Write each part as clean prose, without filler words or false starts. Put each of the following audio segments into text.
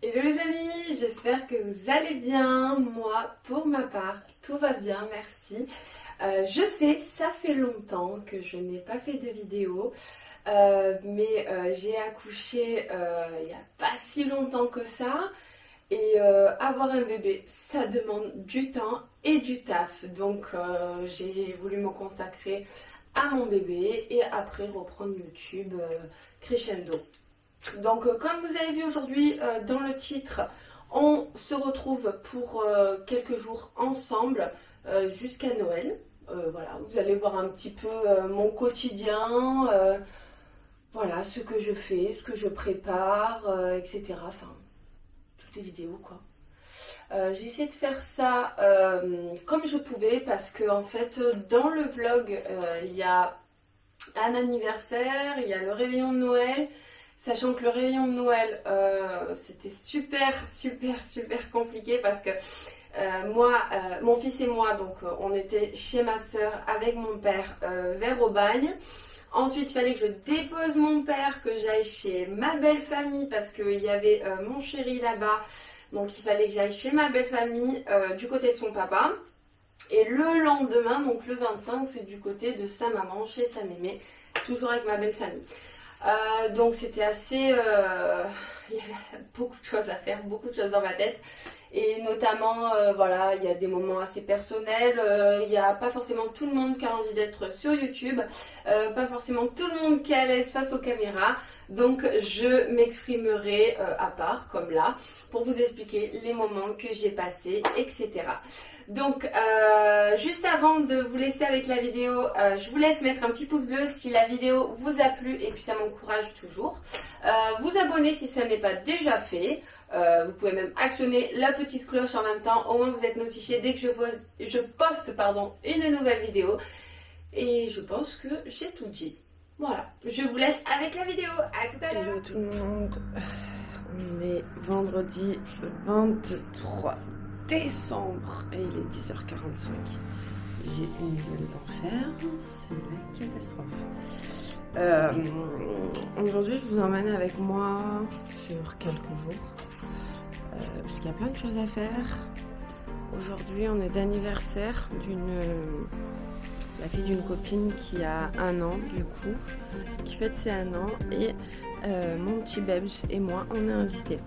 Hello les amis, j'espère que vous allez bien. Moi, pour ma part, tout va bien, merci. Je sais, ça fait longtemps que je n'ai pas fait de vidéo, mais j'ai accouché il n'y a pas si longtemps que ça. Et avoir un bébé, ça demande du temps et du taf. Donc j'ai voulu me consacrer à mon bébé et après reprendre YouTube crescendo. Donc comme vous avez vu aujourd'hui dans le titre, on se retrouve pour quelques jours ensemble jusqu'à Noël. Voilà, vous allez voir un petit peu mon quotidien, voilà, ce que je fais, ce que je prépare, etc. Enfin, toutes les vidéos quoi. J'ai essayé de faire ça comme je pouvais parce que en fait dans le vlog il y a un anniversaire, il y a le réveillon de Noël. Sachant que le réveillon de Noël, c'était super compliqué parce que moi, mon fils et moi, donc on était chez ma soeur avec mon père vers Aubagne. Ensuite, il fallait que je dépose mon père, que j'aille chez ma belle famille parce qu'il y avait mon chéri là-bas. Donc il fallait que j'aille chez ma belle famille du côté de son papa. Et le lendemain, donc le 25, c'est du côté de sa maman, chez sa mémé, toujours avec ma belle famille. Donc c'était assez... il y avait beaucoup de choses à faire, beaucoup de choses dans ma tête. Et notamment, voilà, il y a des moments assez personnels. Il n'y a pas forcément tout le monde qui a envie d'être sur YouTube. Pas forcément tout le monde qui est à l'aise face aux caméras. Donc je m'exprimerai à part, comme là, pour vous expliquer les moments que j'ai passés, etc. Donc juste avant de vous laisser avec la vidéo, je vous laisse mettre un petit pouce bleu si la vidéo vous a plu et puis ça m'encourage toujours. Vous abonner si ce n'est pas déjà fait. Vous pouvez même actionner la petite cloche en même temps, au moins vous êtes notifié dès que je poste une nouvelle vidéo. Et je pense que j'ai tout dit. Voilà, je vous laisse avec la vidéo, à tout à l'heure. Hello tout le monde, on est vendredi 23 décembre et il est 10h45. J'ai une nouvelle d'enfer, c'est la catastrophe. Aujourd'hui je vous emmène avec moi sur quelques jours, parce qu'il y a plein de choses à faire. Aujourd'hui on est d'anniversaire la fille d'une copine qui a 1 an du coup, qui fête ses 1 an et mon petit Bebs et moi on est invités.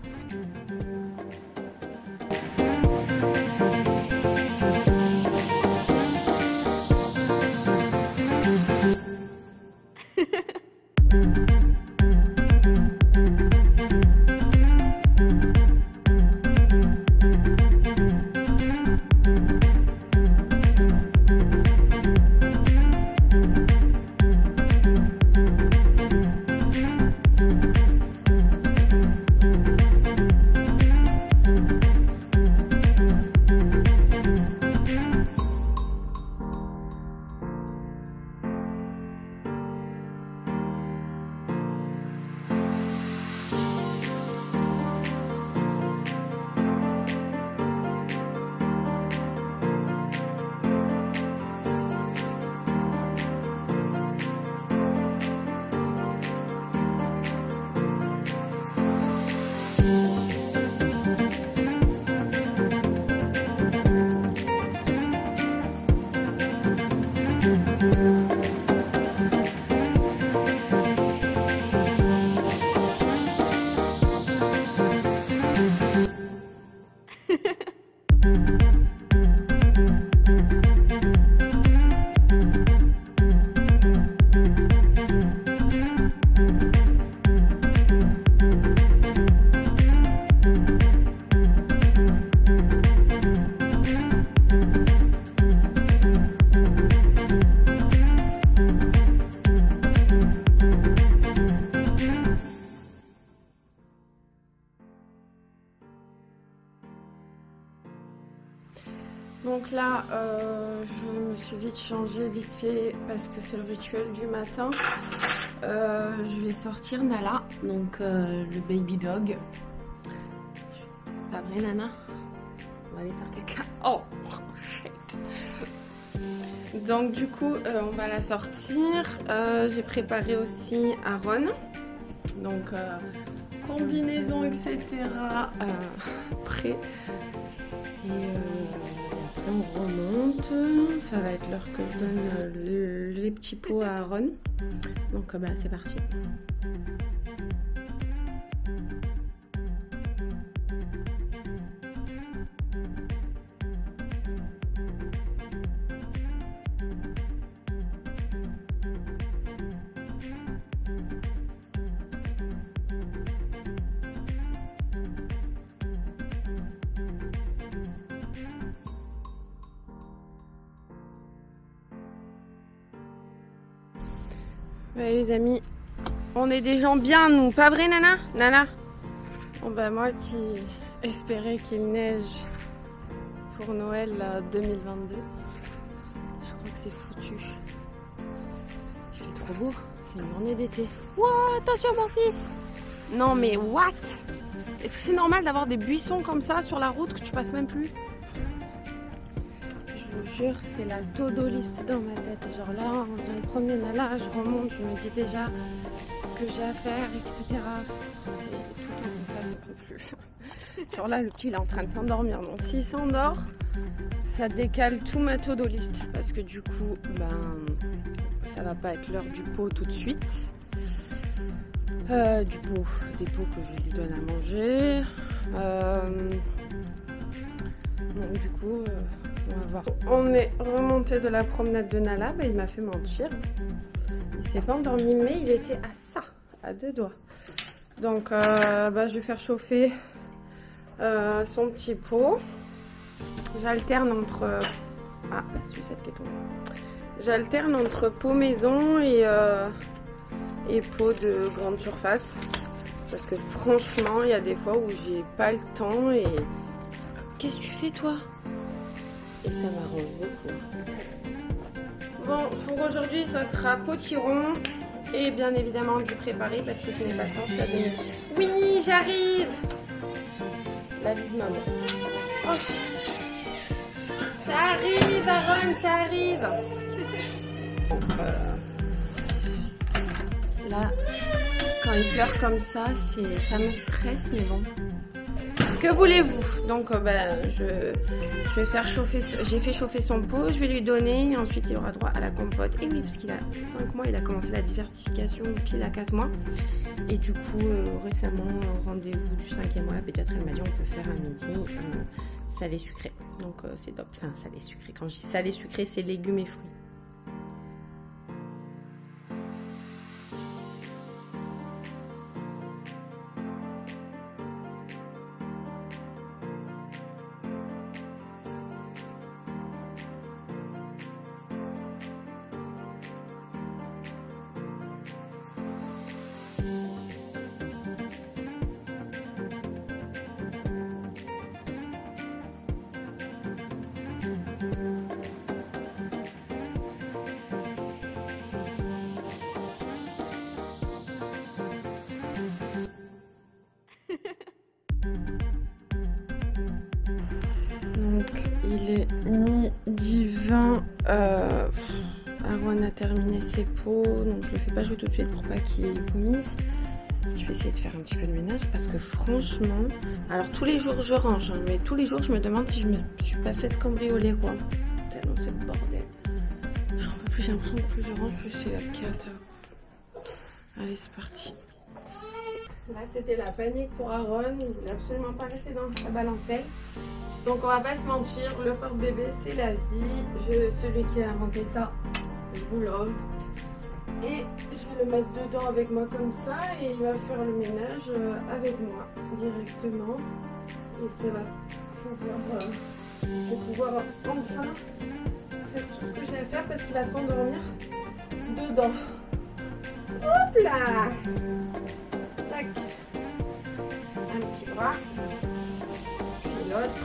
Donc là, je me suis vite changée, vite fait, parce que c'est le rituel du matin. Je vais sortir Nala, donc le baby dog. Pas vrai, Nana? On va aller faire caca. Oh, shit. Donc du coup, on va la sortir. J'ai préparé aussi Aaron. Donc combinaison, etc. Prêt. Et après on remonte. Ça va être l'heure que je donne les petits pots à Aaron. Donc bah, c'est parti. Ouais les amis, on est des gens bien nous, pas vrai Nana? Nana? Bon bah moi qui espérais qu'il neige pour Noël 2022, je crois que c'est foutu. Il fait trop beau, c'est une journée d'été. Wow, attention mon fils! Non mais what? Est-ce que c'est normal d'avoir des buissons comme ça sur la route que tu passes même plus? Je vous jure, c'est la to-do list dans ma tête. Genre là, on vient de promener Nala, je remonte, je me dis déjà ce que j'ai à faire, etc. Et tout le temps comme ça, je ne peux plus. Genre là, le petit il est en train de s'endormir. Donc s'il s'endort, ça décale tout ma to-do list. Parce que du coup, ben, ça va pas être l'heure du pot tout de suite. Des pots que je lui donne à manger. Donc du coup... on va voir. On est remonté de la promenade de Nala, bah, il m'a fait mentir. Il s'est pas endormi, mais il était à ça, à 2 doigts. Donc bah, je vais faire chauffer son petit pot. J'alterne entre... Ah, la sucette qui est tombée. J'alterne entre pot maison et pot de grande surface. Parce que franchement, il y a des fois où j'ai pas le temps et... Qu'est-ce que tu fais toi ? Et ça m'arrange beaucoup. Bon, pour aujourd'hui, ça sera potiron et bien évidemment du préparé parce que je n'ai pas le temps, je suis à 2 minutes. Oui, j'arrive! La vie de maman. Oh. Ça arrive, Aaron, ça arrive! Bon, là, quand il pleure comme ça, ça me stresse, mais bon. Que voulez-vous? Donc ben, je vais faire chauffer, j'ai fait chauffer son pot, je vais lui donner et ensuite il aura droit à la compote. Et oui, parce qu'il a 5 mois, il a commencé la diversification pile à 4 mois. Et du coup, récemment, rendez-vous du 5e mois, la pédiatre elle m'a dit on peut faire un midi salé sucré. Donc c'est top, enfin salé sucré. Quand je dis salé sucré, c'est légumes et fruits. Il est midi 20. Aaron a terminé ses pots, donc je le fais pas jouer tout de suite pour pas qu'il vomisse. Je vais essayer de faire un petit peu de ménage parce que franchement, alors tous les jours je range, hein, mais tous les jours je me demande si je me suis pas faite cambrioler quoi. Tellement c'est le bordel. J'en peux plus, j'ai l'impression que plus je range, plus c'est la cata. Allez, c'est parti. Là, c'était la panique pour Aaron. Il voulait absolument pas rester dans sa balancelle. Donc, on va pas se mentir, le porte-bébé, c'est la vie. Celui qui a inventé ça, je vous love. Et je vais le mettre dedans avec moi comme ça. Et il va faire le ménage avec moi directement. Et ça va pouvoir... je vais pouvoir enfin faire tout ce que j'ai à faire parce qu'il va s'endormir dedans. Hop là! Tac. Un petit bras. Puis l'autre.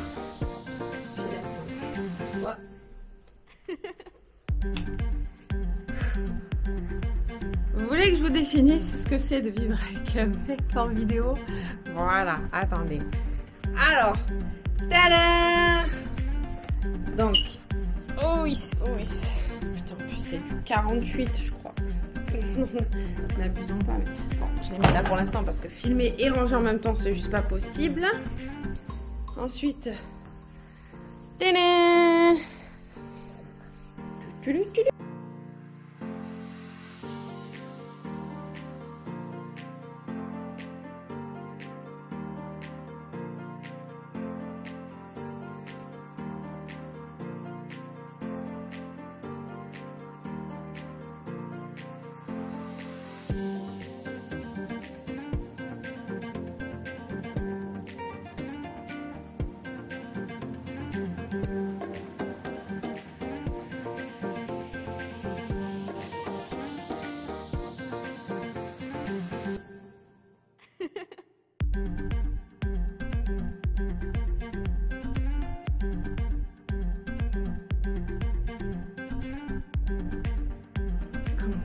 Puis la Vous voulez que je vous définisse ce que c'est de vivre avec un mec en vidéo? Voilà, attendez. Alors, tada! Donc, oh oui, oh oui. Putain, en plus c'est du 48 je crois. N'abusons pas. Mais... Bon, je les mets là pour l'instant parce que filmer et ranger en même temps, c'est juste pas possible. Ensuite... Téné.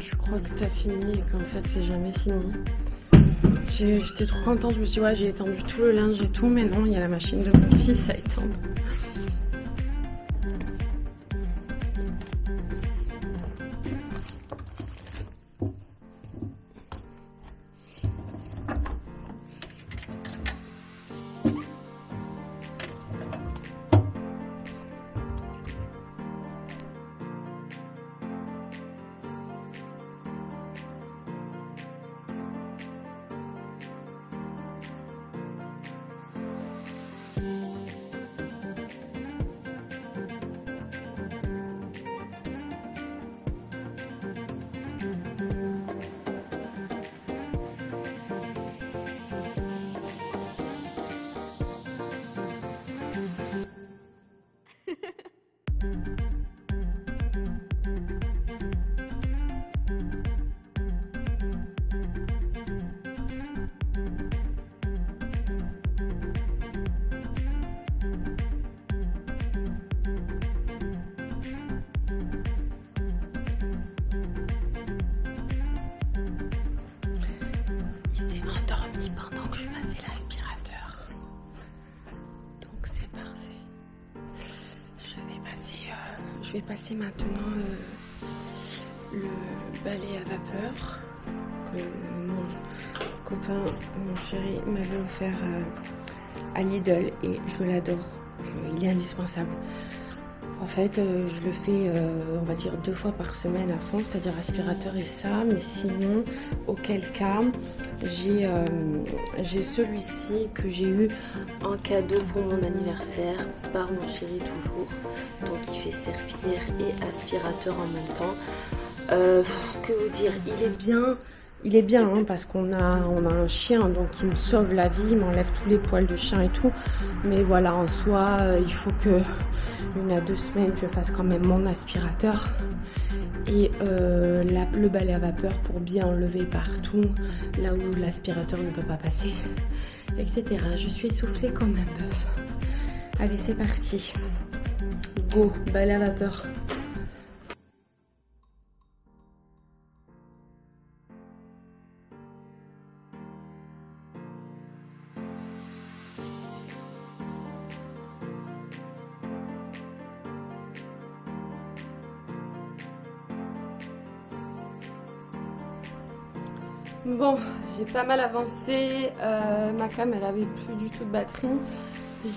Tu crois que t'as fini et qu'en fait c'est jamais fini. J'étais trop contente, je me suis dit ouais j'ai étendu tout le linge et tout, mais non, il y a la machine de mon fils à étendre. Je vais passer maintenant le balai à vapeur que mon copain, mon chéri m'avait offert à Lidl et je l'adore, il est indispensable. En fait, je le fais, on va dire 2 fois par semaine à fond, c'est-à-dire aspirateur et ça, mais sinon, auquel cas, j'ai celui-ci que j'ai eu en cadeau pour mon anniversaire par mon chéri toujours. Donc il fait serpillière et aspirateur en même temps. Que vous dire, il est bien hein, parce qu'on a un chien donc il me sauve la vie, il m'enlève tous les poils de chien et tout. Mais voilà, en soi, il faut que 1 à 2 semaines je fasse quand même mon aspirateur et le balai à vapeur pour bien enlever partout là où l'aspirateur ne peut pas passer, etc. Je suis essoufflée comme un bœuf. Allez, c'est parti. Go, balai à vapeur. Bon, j'ai pas mal avancé, ma cam elle avait plus du tout de batterie.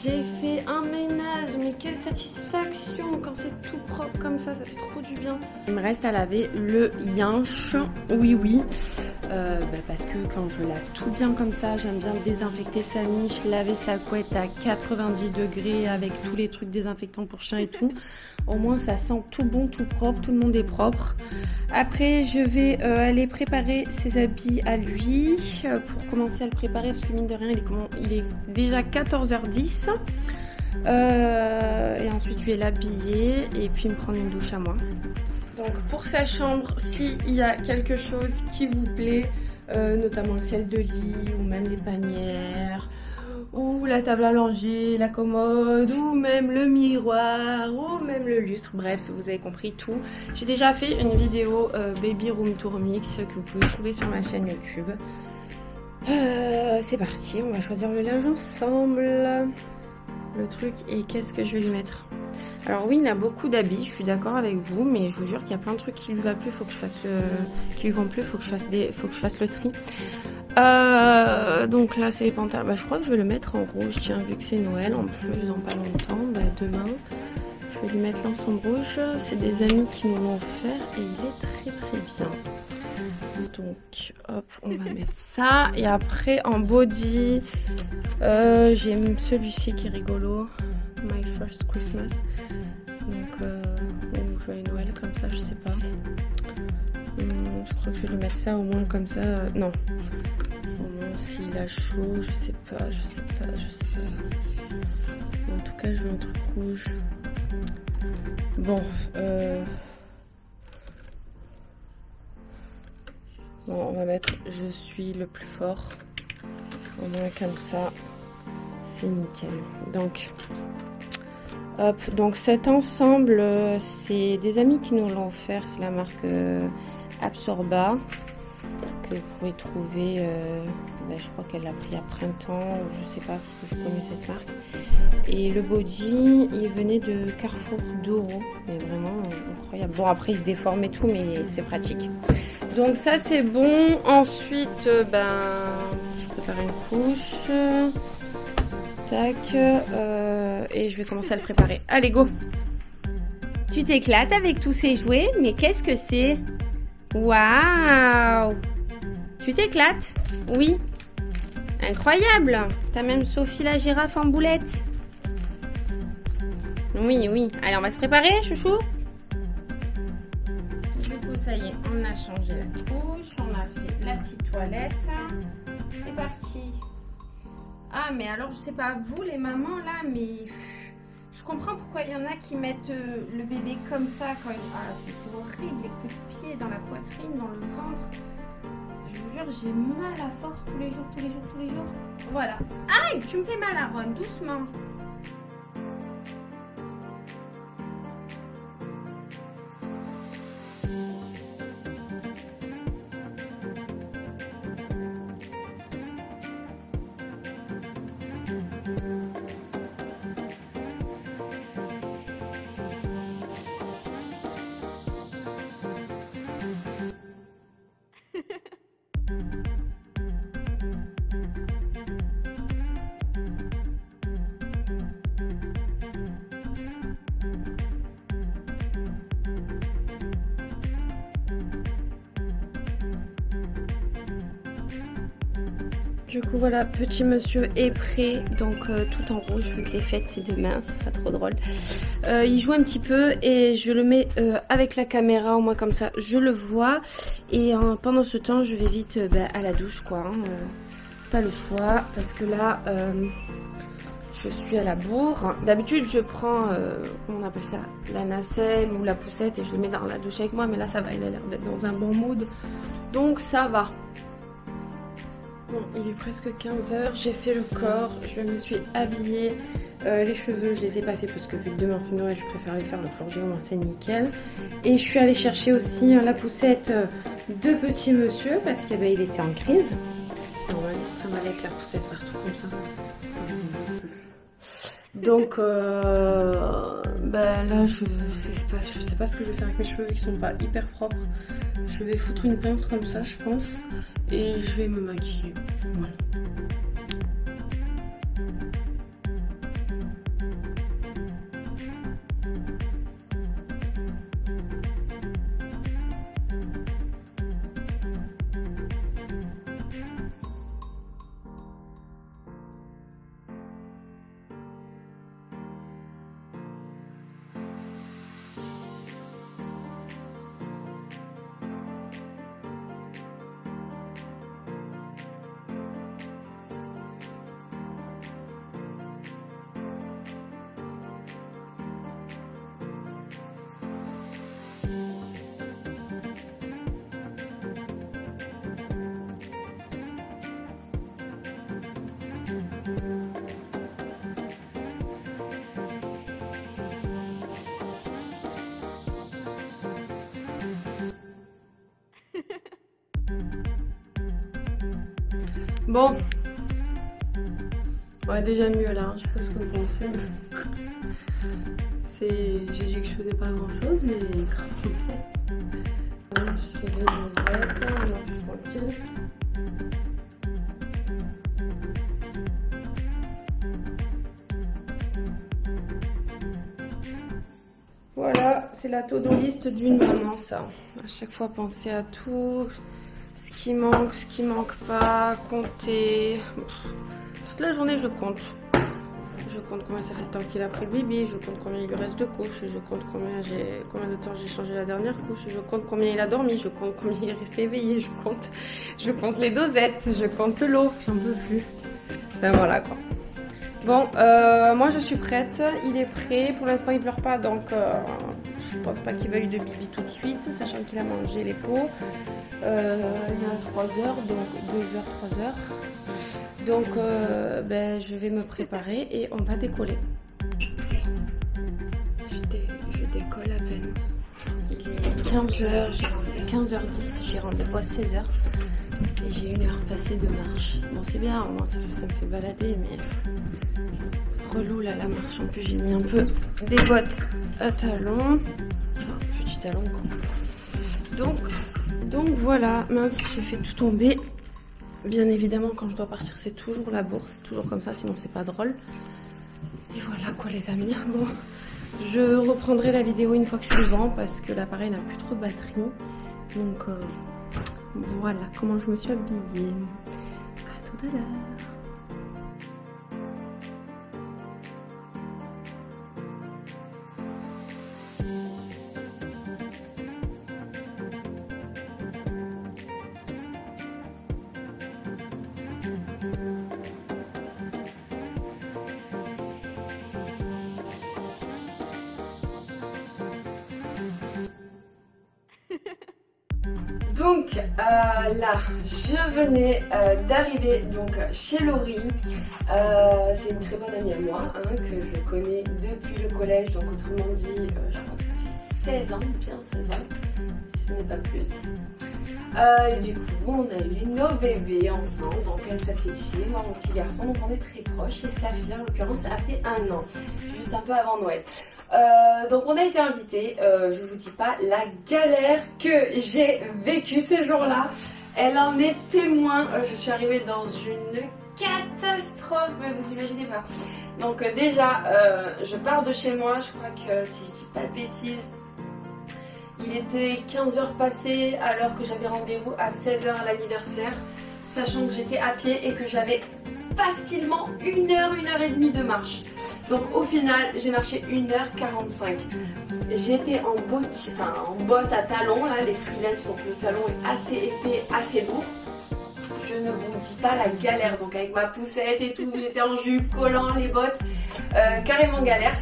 J'ai fait un ménage, mais quelle satisfaction quand c'est tout propre comme ça fait trop du bien. Il me reste à laver le yinche, oui, parce que quand je lave tout bien comme ça, j'aime bien désinfecter sa niche, laver sa couette à 90 degrés avec tous les trucs désinfectants pour chien et tout. Au moins ça sent tout bon, tout propre, tout le monde est propre. Après je vais aller préparer ses habits à lui pour commencer à le préparer parce que mine de rien il est déjà 14h10. Et ensuite je vais l'habiller et puis me prendre une douche à moi. Donc pour sa chambre, s'il y a quelque chose qui vous plaît, notamment le ciel de lit ou même les bannières, ou la table à langer, la commode, ou même le miroir, ou même le lustre, bref, vous avez compris tout. J'ai déjà fait une vidéo Baby Room Tour Mix que vous pouvez trouver sur ma chaîne YouTube. C'est parti, on va choisir le linge ensemble. Le truc est qu'est-ce que je vais lui mettre? Alors oui, il a beaucoup d'habits, je suis d'accord avec vous, mais je vous jure qu'il y a plein de trucs qui lui va plus, faut que je fasse qui lui vont plus, faut que je fasse le tri. Donc là c'est les pantalons. Bah, je crois que je vais le mettre en rouge, tiens, vu que c'est Noël en plus dans pas longtemps, bah, demain je vais lui mettre l'ensemble rouge. C'est des amis qui nous l'ont offert et il est très très bien. Donc hop, on va mettre ça. Et après en body, j'ai celui-ci qui est rigolo, My First Christmas. Donc ou Joyeux Noël comme ça, je sais pas. Je crois que je vais lui mettre ça au moins comme ça. Non. Au moins s'il a chaud, je sais pas. En tout cas, je veux un truc rouge. Bon, bon, on va mettre je suis le plus fort. Au moins comme ça, c'est nickel. Donc, hop, donc cet ensemble, c'est des amis qui nous l'ont offert. C'est la marque Absorba que vous pouvez trouver. Ben, je crois qu'elle l'a pris à printemps, ou je sais pas parce que je connais cette marque. Et le body, il venait de Carrefour d'Euros, mais vraiment incroyable. Bon, après il se déforme et tout, mais c'est pratique. Donc ça c'est bon. Ensuite, ben, je prépare une couche. Tac. Et je vais commencer à le préparer. Allez, go! Tu t'éclates avec tous ces jouets, mais qu'est-ce que c'est? Waouh! Tu t'éclates? Oui. Incroyable! T'as même Sophie la girafe en boulette. Oui, oui. Allez, on va se préparer, chouchou? Du coup, ça y est, on a changé la couche, on a fait la petite toilette. C'est parti. Ah, mais alors, je sais pas, vous, les mamans, là, mais... Je comprends pourquoi il y en a qui mettent le bébé comme ça. Quand ah, c'est horrible, les coups de pied dans la poitrine, dans le ventre. Je vous jure, j'ai mal à force tous les jours. Voilà. Aïe, tu me fais mal à Ron, doucement. Du coup voilà, petit monsieur est prêt, donc tout en rouge vu que les fêtes c'est demain, ce sera trop drôle. Il joue un petit peu et je le mets avec la caméra, au moins comme ça je le vois. Et pendant ce temps je vais vite à la douche quoi, hein, pas le choix parce que là je suis à la bourre. D'habitude je prends, comment on appelle ça, la nacelle ou la poussette et je le mets dans la douche avec moi, mais là ça va, il a l'air d'être dans un bon mood, donc ça va. Bon, il est presque 15h, j'ai fait le corps, je me suis habillée, les cheveux je les ai pas fait parce que vu que demain c'est Noël, je préfère les faire le jour J, au moins c'est nickel. Et je suis allée chercher aussi la poussette de petit monsieur parce qu'il était en crise. C'est normal de se trimballer avec la poussette partout comme ça. Donc là je sais pas ce que je vais faire avec mes cheveux vu qu'ils sont pas hyper propres. Je vais foutre une pince comme ça je pense et je vais me maquiller. Voilà. Bon, Ouais, déjà mieux là, je sais pas ce que vous pensez. J'ai dit que je faisais pas grand chose, mais grave. Je fais des noisettes, non, je suis tranquille. Voilà, c'est la to-do list d'une maman, ça. À chaque fois, penser à tout, ce qui manque pas, compter. Toute la journée, je compte. Je compte combien ça fait de temps qu'il a pris le bébé, je compte combien il lui reste de couches, je compte combien de temps j'ai changé la dernière couche, je compte combien il a dormi, je compte combien il est resté éveillé, je compte les dosettes, je compte l'eau, j'en peux plus. Ben voilà quoi. Bon, moi je suis prête, il est prêt, pour l'instant il pleure pas donc je pense pas qu'il veuille de bibi tout de suite, sachant qu'il a mangé les pots. Il y a 3 heures, donc 2 heures, 3 heures. Donc ben, je vais me préparer et on va décoller. Je décolle à peine. Il est 15h, 15h10, j'ai rendez-vous à 16h. Et j'ai 1 heure passée de marche. Bon c'est bien, au moins ça me fait balader, mais relou là la marche. En plus j'ai mis un peu des bottes à talons. Enfin petit talon quoi. Donc voilà, mince j'ai fait tout tomber. Bien évidemment quand je dois partir c'est toujours la bourse, c'est toujours comme ça sinon c'est pas drôle. Et voilà quoi les amis. Bon, je reprendrai la vidéo une fois que je suis devant parce que l'appareil n'a plus trop de batterie. Donc voilà comment je me suis habillée. À tout à l'heure. Donc là, je venais d'arriver donc chez Laurie. C'est une très bonne amie à moi que je connais depuis le collège. Donc autrement dit, je crois que ça fait 16 ans, bien 16 ans, si ce n'est pas plus. Et du coup, on a eu nos bébés ensemble. Donc elle, sa petite fille, moi mon petit garçon. Donc on est très proches. Et sa fille, en l'occurrence, a fait 1 an, juste un peu avant Noël. Donc on a été invités, je vous dis pas la galère que j'ai vécue ce jour-là. Elle en est témoin, je suis arrivée dans une catastrophe, mais vous imaginez pas. Donc déjà, je pars de chez moi, je crois que si je dis pas de bêtises, il était 15h passées alors que j'avais rendez-vous à 16h à l'anniversaire, sachant que j'étais à pied et que j'avais facilement 1 heure, 1 heure et demie de marche. Donc au final, j'ai marché 1h45. J'étais en bottes à talons, là, les freelance, donc le talon est assez épais, assez lourd. Je ne vous dis pas la galère, donc avec ma poussette et tout, j'étais en jupe, collant, les bottes, carrément galère.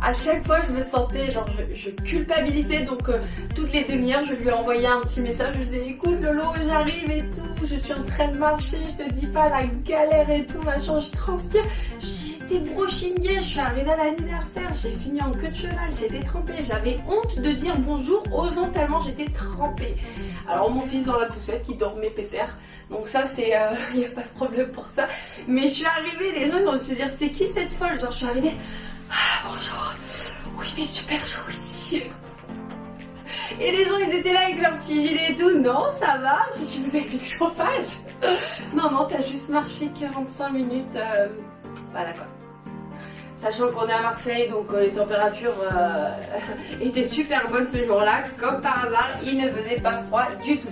À chaque fois, je me sentais, genre, je culpabilisais, donc toutes les demi-heures, je lui envoyais un petit message, je lui disais, écoute Lolo, j'arrive et tout, je suis en train de marcher, je te dis pas la galère et tout, machin, je transpire, j'étais brochignée, je suis arrivée à l'anniversaire, j'ai fini en queue de cheval, j'étais trempée, j'avais honte de dire bonjour aux gens tellement j'étais trempée. Alors mon fils dans la poussette qui dormait pépère, donc ça c'est, il n'y a pas de problème pour ça, mais je suis arrivée, les gens ils vont se dire c'est qui cette folle, genre je suis arrivée, ah bonjour, oui il fait super chaud ici. Et les gens ils étaient là avec leur petit gilet et tout, non ça va, je suis vous avez fait le chauffage. Non t'as juste marché 45 minutes, voilà quoi. Sachant qu'on est à Marseille, donc les températures étaient super bonnes ce jour-là, comme par hasard, il ne faisait pas froid du tout.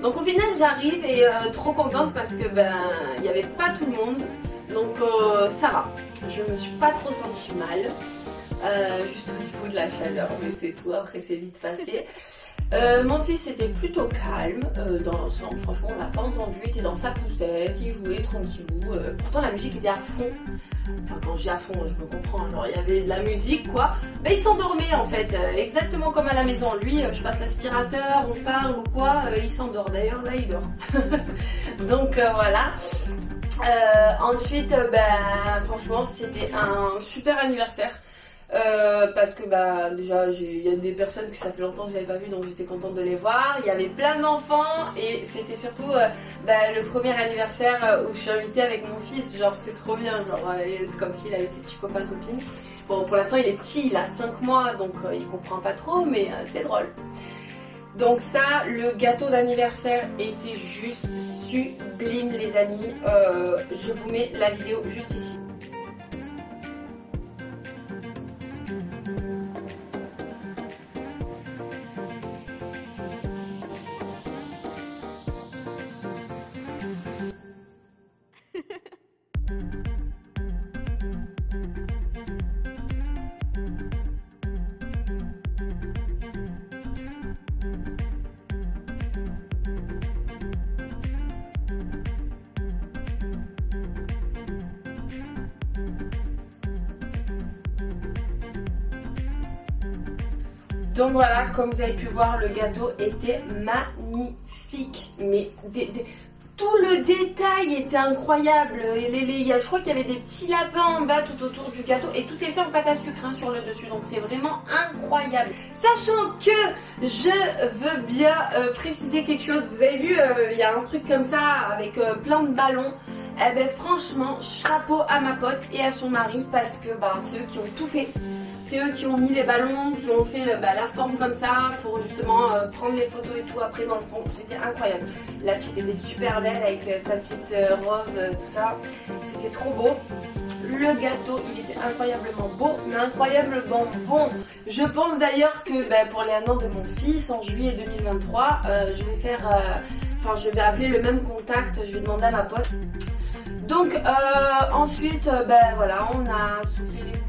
Donc au final j'arrive et trop contente parce que ben il n'y avait pas tout le monde, donc ça va. Je me suis pas trop sentie mal, juste au niveau de la chaleur, mais c'est tout, après c'est vite passé. Mon fils était plutôt calme dans l'ensemble, franchement on l'a pas entendu, il était dans sa poussette, il jouait tranquillou, pourtant la musique était à fond. Enfin quand je dis à fond je me comprends, genre il y avait de la musique quoi, mais il s'endormait en fait, exactement comme à la maison. Lui je passe l'aspirateur, on parle ou quoi, il s'endort, d'ailleurs là il dort. Donc voilà. Ensuite ben franchement c'était un super anniversaire. parce que bah déjà il y a des personnes que ça fait longtemps que j'avais pas vu, donc j'étais contente de les voir. Il y avait plein d'enfants et c'était surtout le premier anniversaire où je suis invitée avec mon fils. Genre c'est trop bien, genre c'est comme s'il avait ses petits copains copines. Bon, pour l'instant il est petit, il a 5 mois, donc il comprend pas trop, mais c'est drôle. Donc ça, le gâteau d'anniversaire était juste sublime les amis. Je vous mets la vidéo juste ici. Donc voilà, comme vous avez pu voir, le gâteau était magnifique. Mais tout le détail était incroyable. Je crois qu'il y avait des petits lapins en bas tout autour du gâteau. Et tout est fait en pâte à sucre sur le dessus. Donc c'est vraiment incroyable. Sachant que je veux bien préciser quelque chose. Vous avez vu, il y a un truc comme ça avec plein de ballons. Eh ben franchement, chapeau à ma pote et à son mari parce que c'est eux qui ont tout fait. C'est eux qui ont mis les ballons, qui ont fait la forme comme ça pour justement prendre les photos et tout après dans le fond. C'était incroyable. La petite était super belle avec sa petite robe, tout ça. C'était trop beau. Le gâteau, il était incroyablement beau, mais incroyablement bon. Je pense d'ailleurs que pour les 1 an de mon fils, en juillet 2023, je vais appeler le même contact, je vais demander à ma pote. Donc ensuite, voilà, on a soufflé les bougies.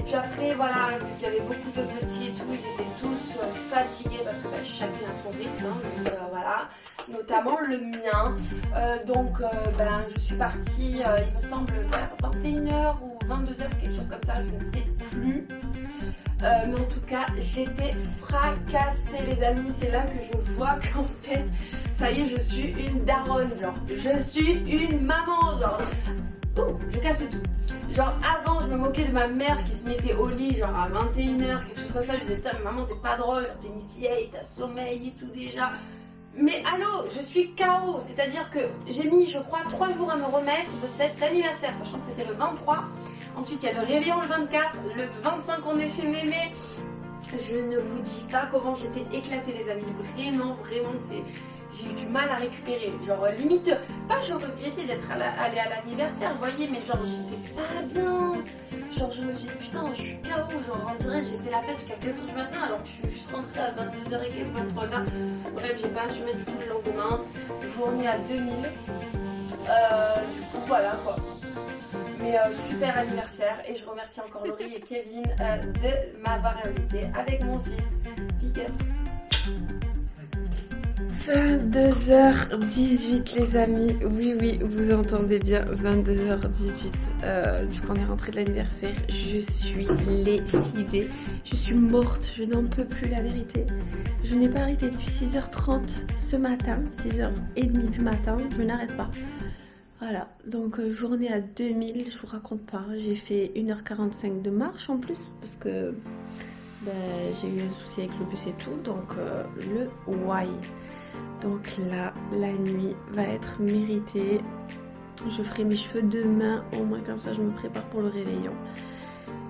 Puis après, voilà, vu qu'il y avait beaucoup de petits et tout, ils étaient tous fatigués parce que chacun a son rythme, donc voilà, notamment le mien. Je suis partie, il me semble, vers 21h ou 22h, quelque chose comme ça, je ne sais plus. Mais en tout cas, j'étais fracassée les amis, c'est là que je vois qu'en fait, ça y est, je suis une daronne, genre, je suis une maman, genre. Oh, je casse tout. Genre avant je me moquais de ma mère qui se mettait au lit genre à 21h, quelque chose comme ça. Je disais putain maman t'es pas drôle, t'es une vieille, t'as sommeil et tout déjà. Mais allô, je suis KO, c'est-à-dire que j'ai mis je crois 3 jours à me remettre de cet anniversaire, sachant que c'était le 23. Ensuite il y a le réveillon le 24, le 25 on est chez mémé. Je ne vous dis pas comment j'étais éclatée les amis, vraiment j'ai eu du mal à récupérer, genre limite, pas je regrettais d'être allée à l'anniversaire, vous voyez, mais genre j'étais pas bien, genre je me suis dit putain je suis KO, genre on dirait j'ai fait la fête jusqu'à 4h du matin alors que je suis juste rentrée à 22h et quelques, 23h, bref j'ai pas assumé du tout le lendemain, journée à 2000, du coup voilà quoi. Mais super anniversaire et je remercie encore Laurie et Kevin de m'avoir invité avec mon fils. Big up. 22h18 les amis, oui vous entendez bien, 22h18, du coup on est rentré de l'anniversaire, je suis lessivée, je suis morte, je n'en peux plus la vérité, je n'ai pas arrêté depuis 6h30 ce matin, 6h30 du matin, je n'arrête pas. Voilà, donc journée à 2000, je vous raconte pas, j'ai fait 1h45 de marche en plus, parce que j'ai eu un souci avec le bus et tout, donc le why. Donc là, la nuit va être méritée, je ferai mes cheveux demain, au moins comme ça je me prépare pour le réveillon.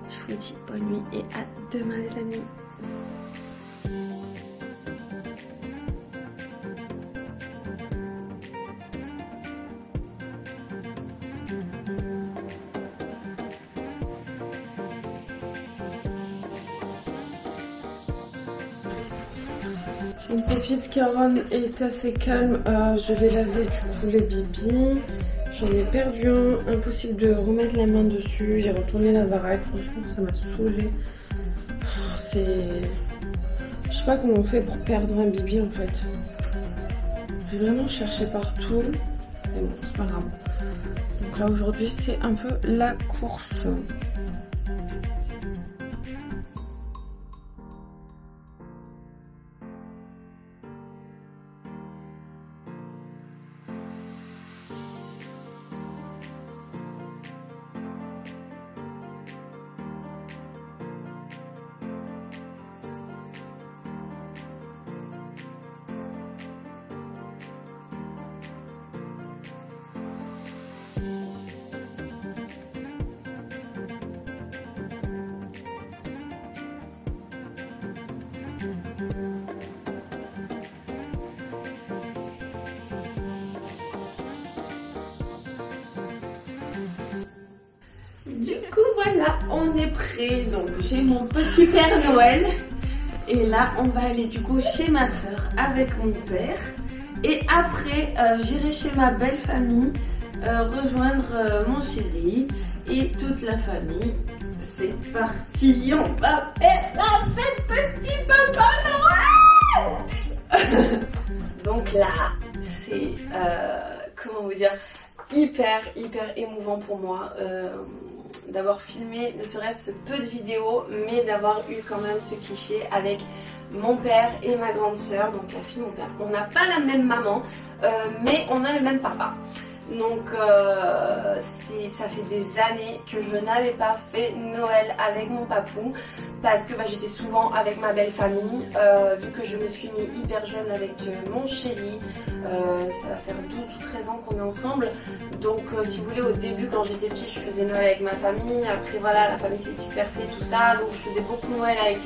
Je vous dis bonne nuit et à demain les amis. On profite qu'Aaron est assez calme. Je vais laver du coup les bibis. J'en ai perdu un. Impossible de remettre la main dessus. J'ai retourné la baraque. Franchement, ça m'a saoulée. C'est... Je sais pas comment on fait pour perdre un bibi en fait. J'ai vraiment cherché partout. Mais bon, c'est pas grave. Donc là aujourd'hui c'est un peu la course. Du coup voilà, on est prêt. Donc j'ai mon petit Père Noël. Et là on va aller du coup chez ma soeur avec mon père. Et après j'irai chez ma belle famille rejoindre mon chéri et toute la famille. C'est parti, on va faire la fête petit Papa Noël. Donc là, c'est, comment vous dire, hyper émouvant pour moi d'avoir filmé ne serait-ce peu de vidéos, mais d'avoir eu quand même ce cliché avec mon père et ma grande sœur, donc la fille de mon père. On n'a pas la même maman, mais on a le même papa. Donc ça fait des années que je n'avais pas fait Noël avec mon papou parce que j'étais souvent avec ma belle famille, vu que je me suis mis hyper jeune avec mon chéri. Ça va faire 12 ou 13 ans qu'on est ensemble. Donc si vous voulez, au début quand j'étais petite je faisais Noël avec ma famille. Après voilà, la famille s'est dispersée, tout ça. Donc je faisais beaucoup Noël avec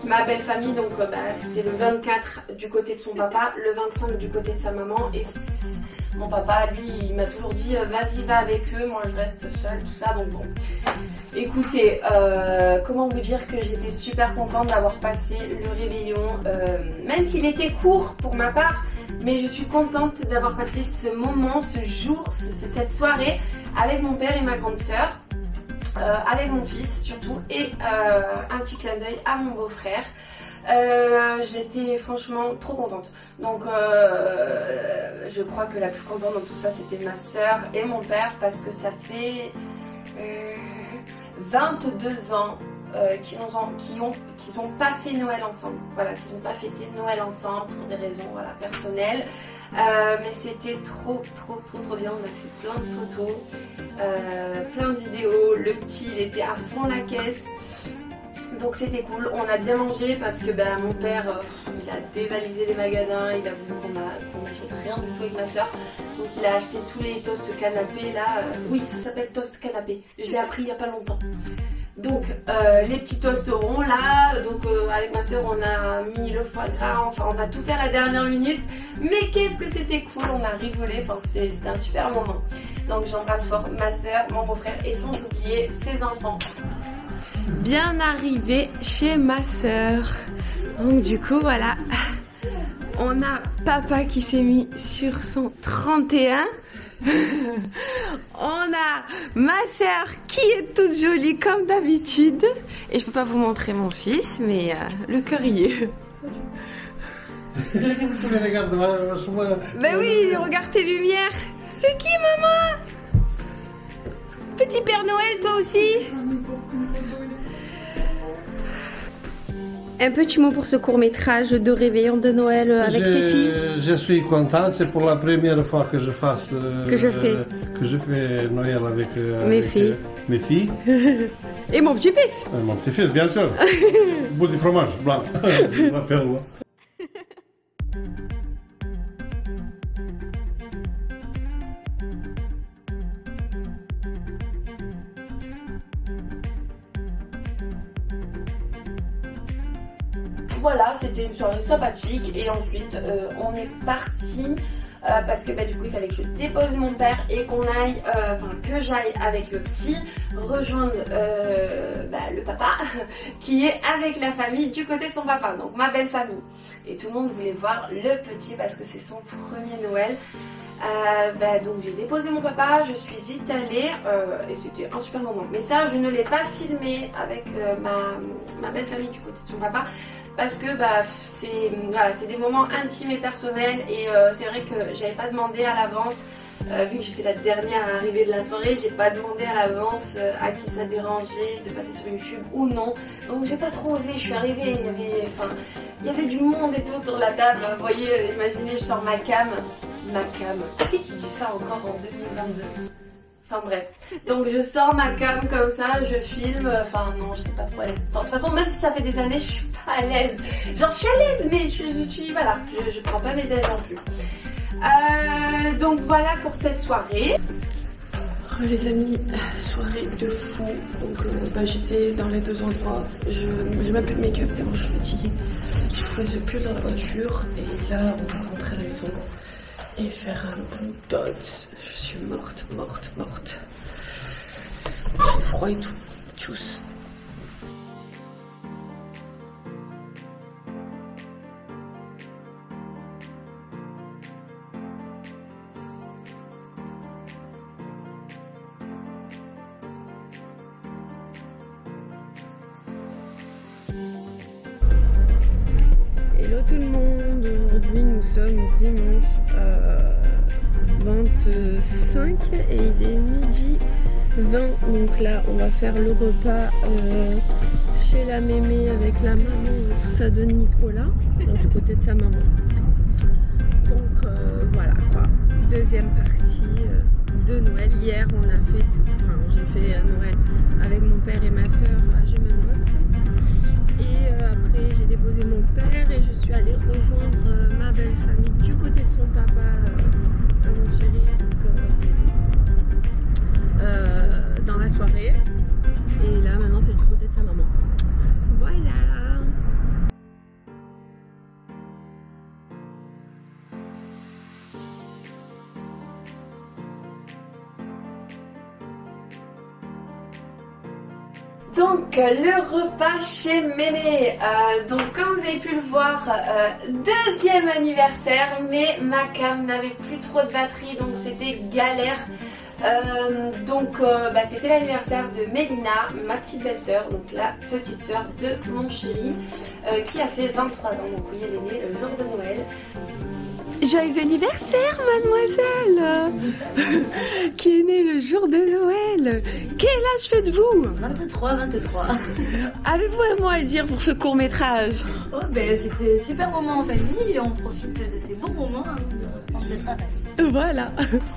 ma belle famille. Donc c'était le 24 du côté de son papa, le 25 du côté de sa maman. Et mon papa, lui, il m'a toujours dit vas-y, va avec eux, moi je reste seule, tout ça. Donc bon, écoutez, comment vous dire que j'étais super contente d'avoir passé le réveillon, même s'il était court pour ma part, mais je suis contente d'avoir passé ce moment, ce jour, cette soirée avec mon père et ma grande sœur, avec mon fils surtout, et un petit clin d'œil à mon beau-frère. J'étais franchement trop contente. Donc je crois que la plus contente dans tout ça c'était ma soeur et mon père, parce que ça fait 22 ans qu'ils n'ont pas fait Noël ensemble. Voilà, qu'ils n'ont pas fêté Noël ensemble pour des raisons personnelles. Mais c'était trop bien. On a fait plein de photos, plein de vidéos. Le petit il était à fond la caisse. Donc c'était cool, on a bien mangé parce que mon père il a dévalisé les magasins, il a voulu qu'on n'achète rien du tout avec ma soeur. Donc il a acheté tous les toasts canapés là, oui ça s'appelle toast canapé, je l'ai appris il n'y a pas longtemps. Donc les petits toasts ronds là, donc avec ma soeur on a mis le foie gras, enfin on a tout fait à la dernière minute. Mais qu'est-ce que c'était cool, on a rigolé, enfin c'était un super moment. Donc j'embrasse fort ma soeur, mon beau-frère et sans oublier ses enfants. Bien arrivé chez ma soeur. Donc du coup voilà, on a papa qui s'est mis sur son 31. On a ma soeur qui est toute jolie comme d'habitude. Et je peux pas vous montrer mon fils, mais le cœur y est. Ben oui, regarde tes lumières. C'est qui maman? Petit Père Noël toi aussi? Un petit mot pour ce court-métrage de réveillon de Noël avec tes filles. Je suis content, c'est pour la première fois que je fais Noël avec mes filles. Et mon petit-fils. Mon petit-fils, bien sûr. Bout de fromage blanc. Je m'appelle. Voilà, c'était une soirée sympathique et ensuite on est parti parce que bah, du coup il fallait que je dépose mon père et qu'on aille, que j'aille avec le petit rejoindre le papa qui est avec la famille du côté de son papa, donc ma belle famille. Et tout le monde voulait voir le petit parce que c'est son premier Noël. Donc j'ai déposé mon papa, je suis vite allée et c'était un super moment. Mais ça je ne l'ai pas filmé avec ma belle famille du côté de son papa parce que c'est des moments intimes et personnels et c'est vrai que j'avais pas demandé à l'avance. Vu que j'étais la dernière arrivée de la soirée, j'ai pas demandé à l'avance à qui ça dérangeait de passer sur YouTube ou non. Donc j'ai pas trop osé, je suis arrivée, il y avait du monde et tout autour de la table. Vous voyez, imaginez, je sors ma cam. Qui c'est qui dit ça encore en 2022? Enfin bref. Donc je sors ma cam comme ça, je filme. Non, j'étais pas trop à l'aise. De toute façon, même si ça fait des années, je suis pas à l'aise. Genre je suis à l'aise, mais je suis, voilà, je prends pas mes ailes non plus. Donc voilà pour cette soirée. Les amis, soirée de fou. Donc j'étais dans les deux endroits. J'ai même plus de make-up tellement je suis fatiguée. Je trouvais ce pull dans la voiture et là on va rentrer à la maison et faire un bon dot. Je suis morte. J'ai froid et tout. Tchuss. Hello tout le monde, aujourd'hui nous sommes dimanche 25 et il est midi 20, donc là on va faire le repas chez la mémé avec la maman, tout ça de Nicolas, donc du côté de sa maman. Donc voilà quoi, deuxième partie de Noël. Hier on a fait j'ai fait Noël avec mon père et ma soeur à Gémenos. Et après j'ai déposé mon père et je suis allée rejoindre ma belle famille du côté de son papa à mon chéri, dans la soirée. Et là maintenant c'est du côté de sa maman. Voilà. Donc le repas chez Mémé, donc comme vous avez pu le voir, deuxième anniversaire, mais ma cam n'avait plus trop de batterie donc c'était galère. C'était l'anniversaire de Mélina, ma petite belle-sœur, donc la petite sœur de mon chéri, qui a fait 23 ans, donc oui elle est née le jour de Noël. Joyeux anniversaire mademoiselle qui est née le jour de Noël. Quel âge faites-vous? 23. Avez-vous un mot à dire pour ce court métrage? C'était un super moment en famille, on profite de ces bons moments avant de prendre le travail. Voilà.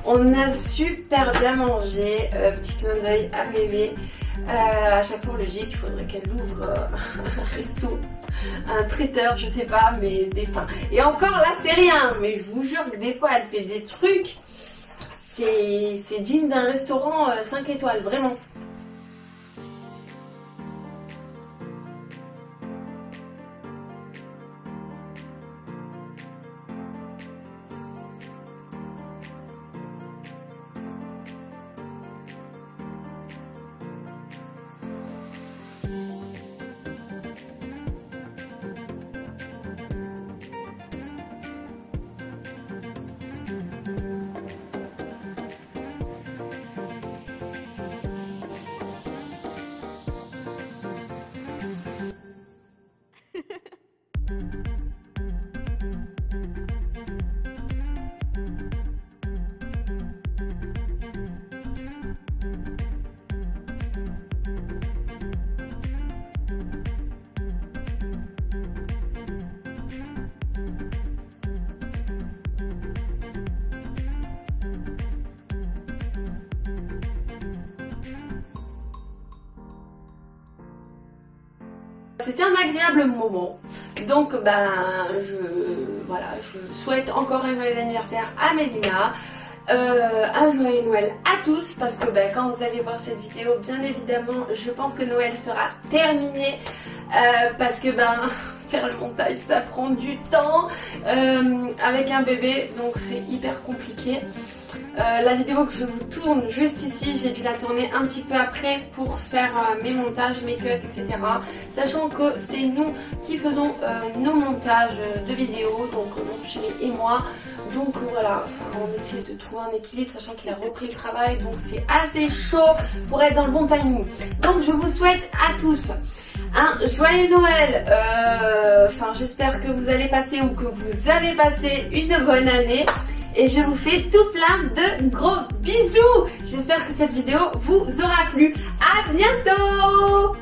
On a super bien mangé, petit clin d'œil à Mémé. À chaque fois on le dit qu'il faudrait qu'elle ouvre un resto, un traiteur, je sais pas, mais des fins. Et encore là c'est rien, mais je vous jure que des fois elle fait des trucs, c'est digne d'un restaurant 5 étoiles, vraiment. C'était un agréable moment. Donc je souhaite encore un joyeux anniversaire à Mélina, un joyeux Noël à tous, parce que quand vous allez voir cette vidéo, bien évidemment je pense que Noël sera terminé, parce que faire le montage, ça prend du temps avec un bébé, donc c'est hyper compliqué. La vidéo que je vous tourne juste ici, j'ai dû la tourner un petit peu après pour faire mes montages, mes cuts, etc. Sachant que c'est nous qui faisons nos montages de vidéos, donc mon chéri et moi. Donc voilà, on essaie de trouver un équilibre, sachant qu'il a repris le travail, donc c'est assez chaud pour être dans le bon timing. Donc je vous souhaite à tous un joyeux Noël, j'espère que vous allez passer ou que vous avez passé une bonne année. Et je vous fais tout plein de gros bisous. J'espère que cette vidéo vous aura plu. À bientôt.